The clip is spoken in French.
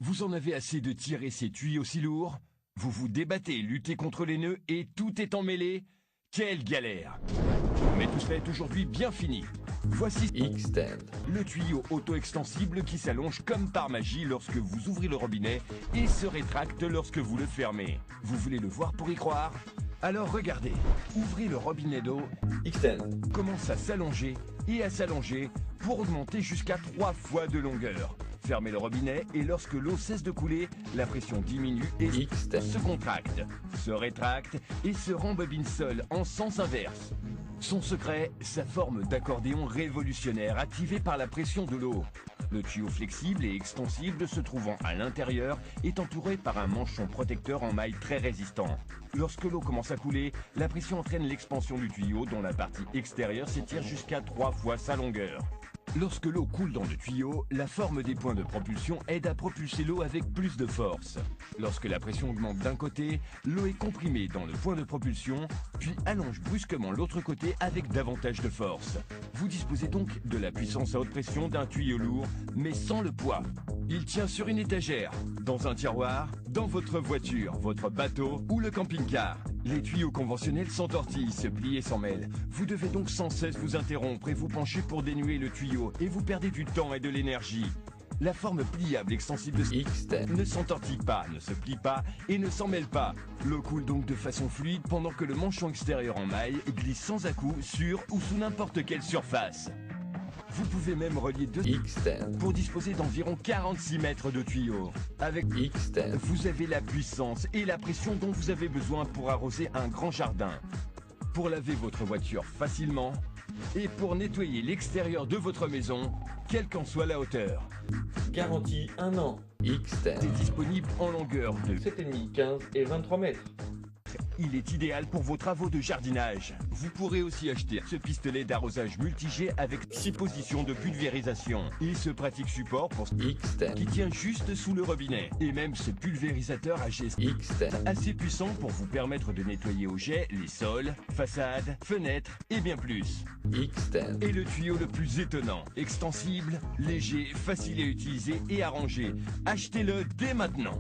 Vous en avez assez de tirer ces tuyaux si lourds? Vous vous débattez, luttez contre les nœuds et tout est emmêlé? Quelle galère! Mais tout cela est aujourd'hui bien fini. Voici Xtend, le tuyau auto-extensible qui s'allonge comme par magie lorsque vous ouvrez le robinet et se rétracte lorsque vous le fermez. Vous voulez le voir pour y croire? Alors regardez, ouvrez le robinet d'eau, Xtend, commence à s'allonger et à s'allonger pour augmenter jusqu'à 3 fois de longueur. Fermez le robinet et lorsque l'eau cesse de couler, la pression diminue et Xtend, se contracte, se rétracte et se rembobine seul en sens inverse. Son secret, sa forme d'accordéon révolutionnaire activée par la pression de l'eau. Le tuyau flexible et extensible se trouvant à l'intérieur est entouré par un manchon protecteur en maille très résistant. Lorsque l'eau commence à couler, la pression entraîne l'expansion du tuyau dont la partie extérieure s'étire jusqu'à 3 fois sa longueur. Lorsque l'eau coule dans le tuyau, la forme des points de propulsion aide à propulser l'eau avec plus de force. Lorsque la pression augmente d'un côté, l'eau est comprimée dans le point de propulsion, puis allonge brusquement l'autre côté avec davantage de force. Vous disposez donc de la puissance à haute pression d'un tuyau lourd, mais sans le poids. Il tient sur une étagère, dans un tiroir, dans votre voiture, votre bateau ou le camping-car. Les tuyaux conventionnels s'entortillent, se plient et s'en mêlent. Vous devez donc sans cesse vous interrompre et vous pencher pour dénuer le tuyau et vous perdez du temps et de l'énergie. La forme pliable extensible de Xtend, ne s'entortille pas, ne se plie pas et ne s'en mêle pas. L'eau coule donc de façon fluide pendant que le manchon extérieur en maille glisse sans à-coups sur ou sous n'importe quelle surface. Vous pouvez même relier deux Xtend, pour disposer d'environ 46 mètres de tuyaux. Avec Xtend, vous avez la puissance et la pression dont vous avez besoin pour arroser un grand jardin, pour laver votre voiture facilement et pour nettoyer l'extérieur de votre maison, quelle qu'en soit la hauteur. garantie 1 an. Xtend, C'est disponible en longueur de 7,5, 15 et 23 mètres. Il est idéal pour vos travaux de jardinage. Vous pourrez aussi acheter ce pistolet d'arrosage multijet avec 6 positions de pulvérisation et ce pratique support pour Xtend, qui tient juste sous le robinet. Et même ce pulvérisateur à jet Xtend, assez puissant pour vous permettre de nettoyer au jet les sols, façades, fenêtres et bien plus. Xtend, Et le tuyau le plus étonnant, extensible, léger, facile à utiliser et à ranger. Achetez-le dès maintenant.